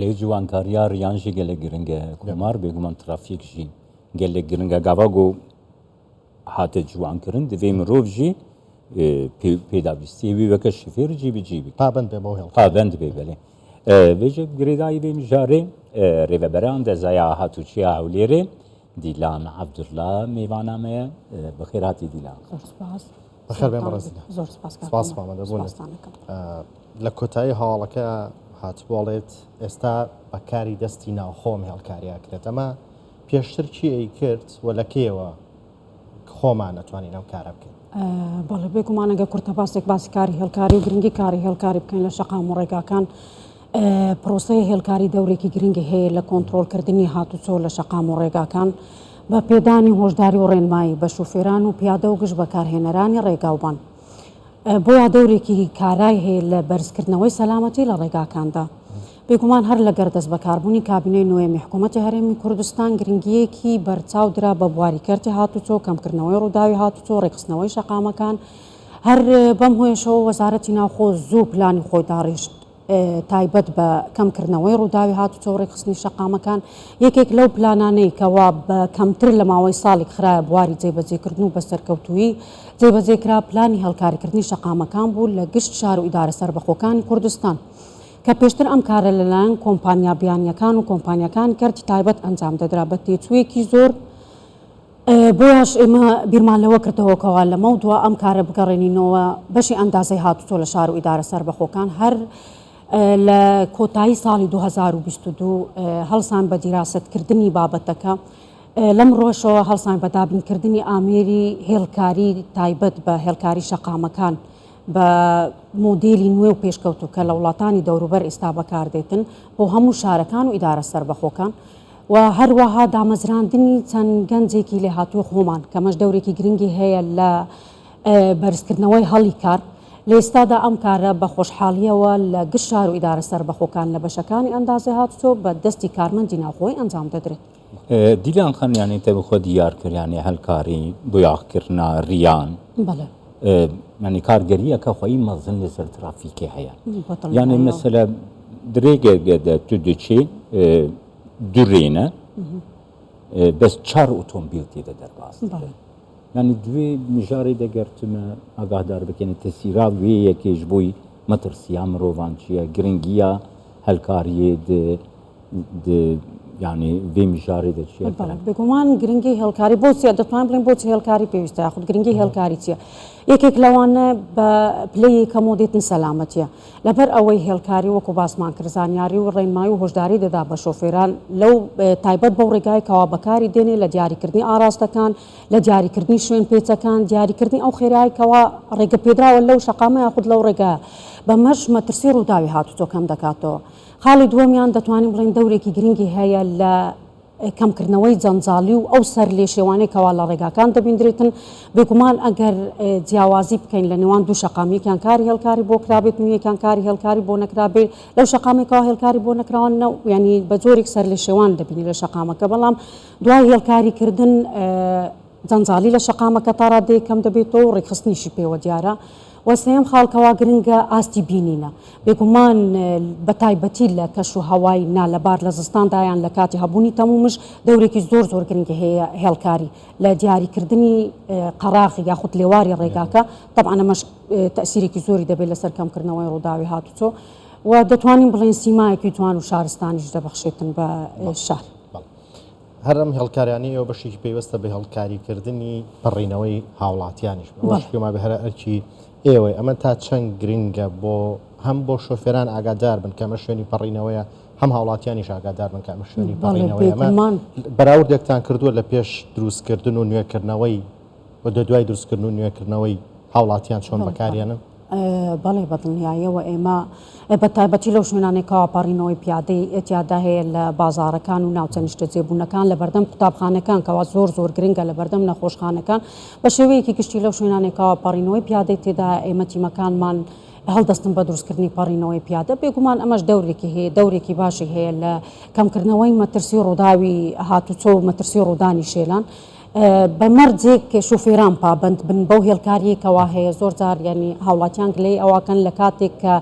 لێ جوانکاریە ڕیانژی گەلە گرنگە کومار بێگومان ترافیکژی گەلێک گرنگە گاواگۆ هاتە جوانکردن دەبێ مرۆڤژی پێداویستی وەکە شفێرجی بجیبی پابند بێ بەێ بێژە گرێدایی بێ میژارێ ڕێڤەبەران دەزایە هاتوچیا هەولێرێ دیلان عەبدوڵڵا میوانامەیە بەخێراتی دیلان لە کۆتایی هەواڵەکە هاتبۆڵێت ئێستا بەکاری دەستی ناوخۆم هێڵکاریە کرێت ئەمە پێشتر چی کرد و لەکێوە خۆمان نەتوانین ئەم کارە بکەین بەڵێ بێگومانەگە کورتە باسێک باسی کاری هێڵکاری و گرنگی کاری هێڵکاری بکەین لە شەقام و ڕێگاکان پرۆسەی هێڵکاری دەورێکی گرنگی هەیە لە کۆنتترۆلکردنی هاتوچۆ لە شەقام و ڕێگاکان بە پێدانی هۆشداری و ڕێنمایی بە شوفێران و پیادە و گشت بەکارهێنەرانی ڕێگاوبان بۆیە دەورێکی کارای هەیە لە بەرزکردنەوەی سەلامەتی لە ڕێگاکاندا بێگومان هەر لەگەر دەست بەکاربوونی کابینەی نوێمی حکوومەتی هەرێمی کوردستان گرنگیەکی بەرچاو درا بە بواریکەرتی هاتوچۆ کەمکردنەوەی ڕووداوی هاتوچۆ ڕێخستنەوەی شەقامەکان هەر بەم هۆیشەوە وەزارەتی ناوخۆ زوو پلانی خۆی داڕیشت تایبەت بە کەمکردنەوەی ڕووداوی هاتوچۆ ڕێخستنی شەقامەکان یەکێک لەو پلانانەی کەوا بە کەمتر لە ماوەی ساڵێک خراە بواری جێبەجێکردن و بەسەرکەوتووی جێبەجێکرا پلانی هەڵکاریکردنی شەقامەکان بوو لە گشت شار و ئیدارە سەربەخۆکانی کوردستان کە پێشتر ئەم کارە لەلایەن کۆمپانیا بیانیەکان و کۆمپانیەکان کردی تایبەت ئەنجام دەدرا بە تێچوویەکی زۆر بۆیش ئێمە بیرمان لەوە کردەوەکەوە لە مەودووە ئەم کارە بگەڕێنینەوە بەشی ئەندازەی هاتوچۆ لە شار و ئیدارە سەربەخۆکان هەر لە کۆتایی ساڵی 2022 هەڵسان بە دیراستکردنی بابەتەکە لەم ڕۆژەوە هەڵسان بە دابینکردنی ئامێری هێڵکاری تایبەت بە هێڵکاری شەقامەکان بە مۆدێلی نوێ و پێشکەوتو کە لە وڵاتانی دەوروبەر ئێستا بەکاردێتن بۆ هەموو شارەکان و ئیدارە سەربەخۆکان و هەروەها دامەزراندنی چەند گەنجێکی لێ هاتووە خۆمان کەمەش دەورێکی گرنگی هەیە لە بەرزکردنەوەی هەڵی کار لە ئێستادا ئەم کارە بە خۆشحاڵیەوە لە گشت شار و ئیدارە سەربەخۆکان لە بەشەکانی ئەندازەی هاتوچۆ بە دەستی کارمەندی ناوخۆی ئەنجام دەدرێت دیلان خەنیانێتە بخۆ دیارکردیانی هەلکاری بۆ یاخکردنا ڕیان ینی کارگەریەکە خۆی مەزن لەسەر ترافیکی هەیە یعنی مەسەلە درێگەگەدە تو دچێ دوڕێنە بەس 4 ئۆتۆمبیل تێدە دەرباز ینی دوێ میژارێ دەگەرتمە ئاگادار بکەنە تەسیرا وێ یەکێش بووی مەترسیا مرۆڤان چییە گرنگیە هەلکاریێ ینی وێ میژارێ دەچێت بگومان گرنگی هێڵکاری بۆچیە دەتوان بڵێن بۆچی هێڵکاری پێویستە یاخود گرنگی هێڵکاری چییە یەکێک لەوانە بە پلەی کەمۆدێتن سەلامەتیە لەبەر ئەوەی هێڵکاری وەکو باسمان کرد زانیاری و ڕێنمایی و هۆشداری دەدا بە شۆفێران لەو تایبەت بەو ڕێگایکەوە بەکاری دێنێ لە دیاریکردنی ئاراستەکان لە دیاریکردنی شوێن پێچەکان دیاریکردنی ئەو خێرایکەوە ڕێگە پێدراوە لەو شەقامە یاخود لەو ڕێگایە بەمەش مەترسی ڕووداوی هاتوچۆ کەم دەکاتەوە خاڵی دووەمیان دەتوانین بڵێن دەورێکی گرنگی هەیە لە کەمکردنەوەی جەنجاڵی و ئەو سەر لێ شێوانێکەوە لە ڕێگاکان دەبیندرێتن بێگومان ئەگەر جیاوازی بکەین لە نێوان دوو شەقامیەکیان کاری هێڵکاری بۆ کرابێت یەکیان کاری هێڵکاری بۆ نەکرابێت لەو شەقامێکەوە هێڵکاری بۆ نەکراوانە ینی بە جۆرێک سەر لێ شێوان دەبینی لە شەقامەکە بەڵام دوای هێڵکاریکردن جەنجاڵی لە شەقامەکە تا ڕادەیە کەم دەبێتەوە و ڕێکخستنیشی پێوە دیارە وەسەیەم خاڵکەوا گرنگە ئاستی بینینە بێگومان بە تایبەتی لە کەش و هەوای نالەبار لە زستاندایان لە کاتی هەبوونی تەمومش دەورێکی زۆر گرنگی هەیە هێڵکاری لە دیاریکردنی قەراغی یاخود لێواری ڕێگاکە طبعا ئەمەش تەسیرێکی زۆری دەبێت لەسەر کەمکردنەوەی ڕووداوی هاتوچۆ و دەتوانین بڵێن سیمایەکی جوان و شارستانیش دەبەخشێتن بە شار هەرم هێڵکاریانی ئەو بەشێکی پێوەستە بە هێڵکاریکردنی پەڕینەوەی هاوڵاتیانیش پێما بە هەرە ئەرکی ئێوەی ئەمە تا چەند گرنگە بۆ هەم بۆ شۆفێران ئاگادار بن کە ئەمە شوێنی پەڕینەوەیە هەم هاوڵاتیانیش ئاگادار بن کە ئەمە شوێنی پەڕینەوەی ئەمە بەراوردێکتان کردووە لە پێش دروستکردن و نوێکردنەوەی و دوای دروستکردن و نوێکردنەوەی هاوڵاتیان چۆن بەکارێنن بەڵێ بەدڵنیاییەوە ئێمە بە تایبەتی لەو شوێنانێکەوە پەڕینەوەی پیادەی ئەتیادا هەیە لە بازارەکان و ناوچەنیشتە جێبوونەکان لە بەردەم قوتابخانەکان کەوا زۆر گرنگە لە بەردەم نەخۆشخانەکان بە شێوەیەکی گشتی لەو شوێنانێکەوە پەڕینەوەی پیادەی تێدا ئێمە تیمەکانمان هەڵدەستن بە دروستکردنی پەڕینەوەی پیادە بێگومان ئەمەش دەورێکی هەیە دەورێکی باشی هەیە لە کەمکردنەوەی مەترسی ڕووداوی هاتوچۆ و مەترسی ڕوودانی شێلان بەمەرجێک شوفێران پابند بن بەو هێلکاریەکەوا هەیە زۆر جار ینی هاوڵاتیان گلەی ئەوەکەن لە کاتێک کە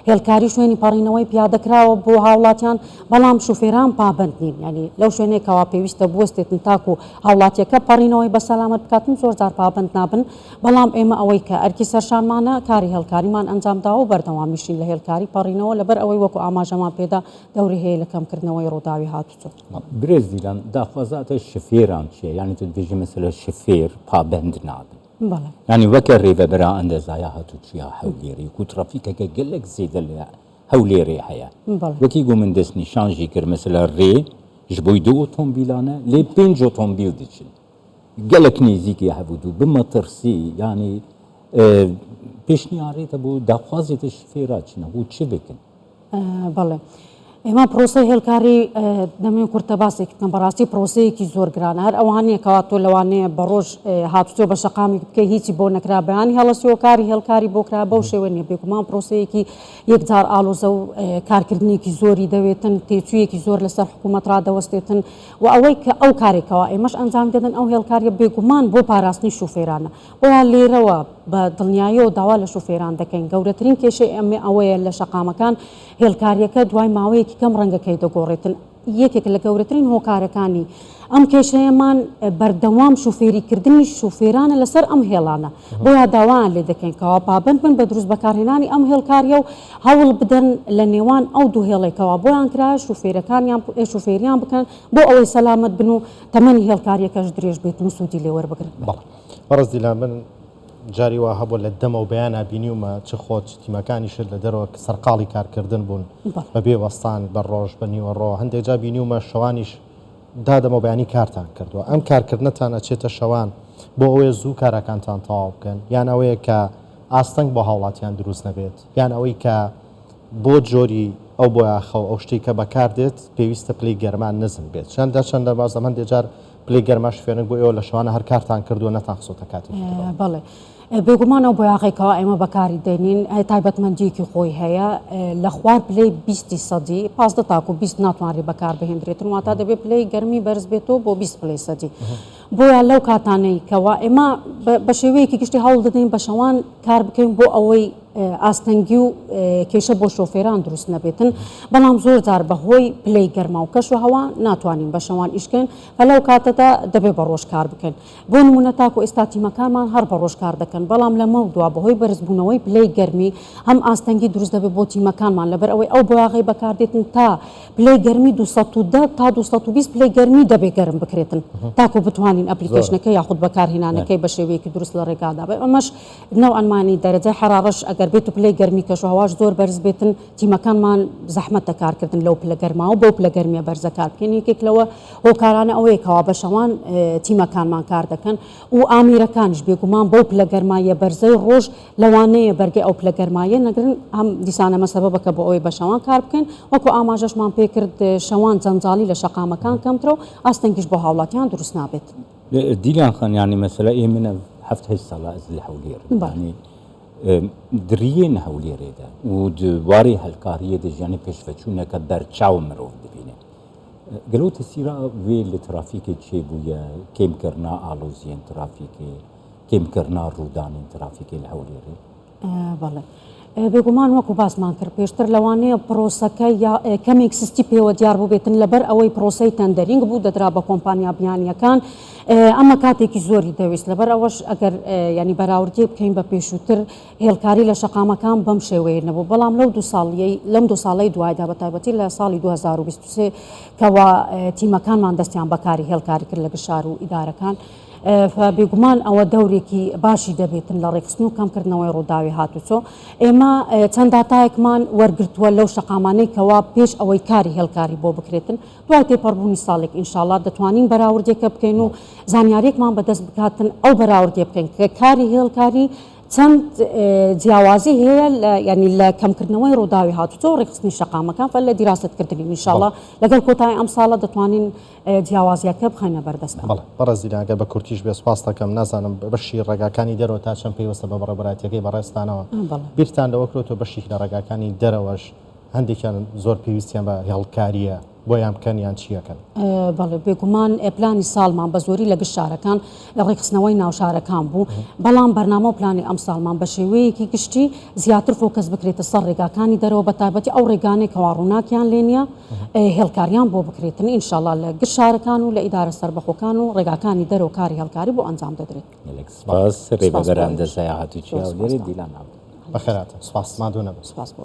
هێلکاری شوێنی پەڕینەوەی پیادەکراوە بۆ هاوڵاتیان بەڵام شوفێران پابند نین ینی لەو شوێنێکەوە پێویستە بوەستێتن تاکو هاوڵاتیەکە پەڕینەوەی بە سەلامەت بکاتن زۆر جار پابند نابن بەڵام ئێمە ئەوەی کە ئەرکی سەرشانمانە کاری هێلکاریمان ئەنجامداوە و بەردەوامیشین لە هێلکاری پەڕینەوە لەبەر ئەوەی وەکو ئاماژەمان پێدا دەوری هەیە لە کەمکردنەوەی ڕووداوی هاتوچۆ برێز دیلان داخوازاتە شفێران چیە یعنی تو بێژی مەسەلە شفێر پابند نابن بەڵێ يعني وەکە ڕێبەبرا ئەندەزایە هاتوچیا هەولێری و ترافیکەکە گەلێک زیدە لە هەولێرێ هەیە وەکی گو من دەست نیشانژی کرد مەسەلە ڕێ ji بۆی دوو ئۆتۆمبیلانە لێ 5 ئۆتۆمبیل دچن گەلک نێزیکی هەبوو بمەترسی ینی پێشنیارێتە بۆ داخوازێتە شفێرا چنە بۆ چ بکن بەڵێ ئێمە پرۆسی هێلکاری دەمێن کورتە باسێک بکەم بەڕاستی پرۆسەیەکی زۆر گرانە هەر ئەوانەیەکەوە تۆ لەوانەیە بە ڕۆژ هاتوچۆ بە شەقامی بکەی هیچی بۆ نەکرا بەیانی هەڵەسیەوە کاری هێلکاری بۆکرا بەو شێوە نیە بێگومان پرۆسەیەکی یەکجار ئالۆزە و کارکردنێکی زۆری دەوێتن تێچوویەکی زۆر لەسەر حکوومەت ڕادەوەستێتن و ئەوەی کە ئەو کارێکەوە ئێمەش ئەنجام دەدەن ئەو هێلکاریە بێگومان بۆ پاراستنی شوفێرانە بۆیان لێرەوە بە دڵنیاییەوە داوا لە شوفێران دەکەین گەورەترین کێشەی ئەمێ ئەوەیە لە شەقامەکان هێلکاریەکە دوای ماوەیەکی کەم ڕەنگەکەی دەگۆڕێتن یەکێک لە گەورەترین هۆکارەکانی ئەم کێشەیەمان بەردەوام شوفێریکردنی شوفێرانە لەسەر ئەم هێڵانە بۆیە داوایان لێ دەکەین کەوا پابند بن بە دروست بەکارهێنانی ئەم هێلکاریە و هەوڵ بدەن لە نێوان ئەو دوو هێڵێکەوە بۆیان کرا شوفێرەکانیان شوفێریان بکەن بۆ ئەوەی سەلامەت بن و تەمەنی هێلکاریەکەش درێژ بێتن و سوودی لێ وەربگرن بەڕێز دیلان من جاری وا هەبوو لە دەمە و بەیانە بینیومە چ خۆت تیمەکانی شت لە دەرەوە سەرقاڵی کارکردن بوون بە بێوەستان بە ڕۆژ بە نیوەڕۆ هەندێک جا بینیومە شەوانیش دادەمە بەیانی کارتان کردووە ئەم کارکردنتانە چێتە شەوان بۆ ئەوەیە زوو کارەکانتان تەواو بکەن یان ئەوەیە کە ئاستەنگ بۆ هاوڵاتیان دروست نەبێت یان ئەوەی کە بۆ جۆری ئەو بۆ یاخەو ئەو شتێک کە بەکار دێت پێویستە پلەی گەرمان نزم بێت چەندە بازە من دێجار پلەی گەرماش فێنک بۆ ئێوە لە شەوانە هەر کارتان کردووە نەتان خسۆتە کاتی بەڵێ بێگومانەوە بۆ یاغێکەوە ئێمە بەکاری دێنین تایبەتمەندیەکی خۆی هەیە لە خوار پلەی 20 سەدی 15 تاکو 20 ناتوانێت بەکار بهێنرێتن واتە دەبێت پلەی گەرمی بەرز بێتەوە بۆ 20 پلەی سەدی بۆیە لەو کاتانەی کەوا ئێمە بە شێوەیەکی گشتی هەوڵ دەدەین بە شەوان کار بکەین بۆ ئەوەی ئاستەنگی و کێشە بۆ شۆفێران دروست نەبێتن بەڵام زۆر جار بەهۆی پلەی گەرما و کەش و هەوا ناتوانین بە شەوان ئیشکەین لەو کاتەدا دەبێت بە ڕۆژ کار بکەین بۆ نمونە تاکو ئێستا تیمەکانمان هەر بە ڕۆژ کار دەکەن بەڵام لە مەو دووە بەهۆی بەرزبوونەوەی پلەی گەرمی هەم ئاستەنگی دروست دەبێت بۆ تیمەکانمان لەبەر ئەوەی ئەو بۆیاغی بەکاردێتن تا پلەی گەرمی 210 تا 220 پلەی گەرمی دەبێت گەرم بکرێتن تاکو بتوانین ئەپلیکیشنەکە یاخود بەکارهێنانەکەی بە شێوەیەکی دروست لە ڕێگادا بێت ئەمەش نەوەنمانی دەرەجای حرارەش ئەگەر بێت پلەی گەرمی کەشوهواش زۆر بەرز بێتن تیمەکانمان زەحمەتە کارکردن لەو پلە گەرماوە بۆ پلە گەرمیە بەرزە کار بکەین یەکێک لەوە هۆکارانە ئەوەیەکەوە بە شەوان تیمەکانمان کار دەکەن و ئامێرەکانیش بێگومان بۆ پلە گەرمایە بەرزەی ڕۆژ لەوانەیە بەرگی ئەو پلە گەرمایە نەگرن ئەم دیسانەمە سەبەبەکە بۆ ئەوەی بە شەوان کار بکەین وەکو ئاماژەشمان پێکرد شەوان جەنجاڵی لە شەقامەکان کەمترە و ئاستەنگیش بۆ هاوڵاتیان دروست نابێت دیلان خان ینی مەسەلە ئێمە هەفت ساڵە ئەز لە هەولێر دريين هوليري ده ودواري هالكارية ده يعني بيشفتشونا كبرچاو مرو دبينه قالوا تسيرا ويل ترافيك تشيبويا كيم كرنا آلوزين ترافيكي كيم كرنا رودان ترافيكي الهوليري بله بێگومان وەکو باسمان کرد پێشتر لەوانەیە پرۆسەکە کەمێک سستی پێوە دیار بوو بێتن لەبەر ئەوەی پرۆسەی تەندەرینگ بوو دەدرا بە کۆمپانیا بیانیەکان ئەمە کاتێکی زۆری دەویست لەبەر ئەوەش ئەگەر ینی بەراوردی بکەین بە پێشووتر هێلکاری لە شەقامەکان بەم شێوەیە نەبوو بەڵام لەم دو ساڵەی دوایدا بە تایبەتی لە ساڵی 2023 کەوا تیمەکانمان دەستیان بەکاری هێلکاری کرد لە گشار و ئیدارەکان بێگومان ئەوە دەورێکی باشی دەبێتن لە ڕێکخستن و کەمکردنەوەی ڕووداوی هاتوچۆ ئێمە چەند داتایەکمان وەرگرتووە لەو شەقامانەی کەوا پێش ئەوەی کاری هێلکاری بۆ بکرێتن دوای تێپەڕبوونی ساڵێک ئینشاڵڵا دەتوانین بەراوردێکە بکەین و زانیاریەکمان بەدەست بکاتن ئەو بەراوردێ بکەین کە کاری هێلکاری چەند جیاوازی هەیە ینی لە کەمکردنەوەی ڕووداوی هاتوچۆ و ڕێکخستنی شەقامەکان فەر لە دیراستکردنی ئینشاڵڵا لەگەڵ کۆتایی ئەم ساڵە دەتوانین جیاوازیەکە بخەینە بەردەست بەڕێزیراگە بە کورتیش بێ سپاس دەکەم نازانم بەشی ڕێگاکانی دەرەوە تا چەند پێوەستە بە بەڕێبەراتیەکەی بەڕێستانەوە بیرتان لەوەکرێتەوە بەشی لە ڕێگاکانی دەرەوەش هەندێکیان زۆر پێویستیان بە هێڵکاریە بۆیان بکەن یان چیەکەن بەڵێ بێگومان پلانی ساڵمان بە زۆری لە گشت شارەکان لە ڕێکخستنەوەی ناوشارەکان بوو بەڵام بەرنامە و پلانی ئەم ساڵمان بە شێوەیەکی گشتی زیاتر فۆکەس بکرێتە سەر ڕێگاکانی دەرەوە بە تایبەتی ئەو ڕێگانێک کەوا ڕووناکیان لێ نییە هێڵکاریان بۆ بکرێتن ئینشاءڵڵا لە گشت شارەکان و لە ئیدارە سەربەخۆکان و ڕێگاکانی دەرەوە کاری هەڵکاری بۆ ئەنجام دەدرێت سپاس ڕێبەران دەزای هاتووچیا و لێرە دیلان بەخێراتە سپاس مادوو نەبێت. سپاس.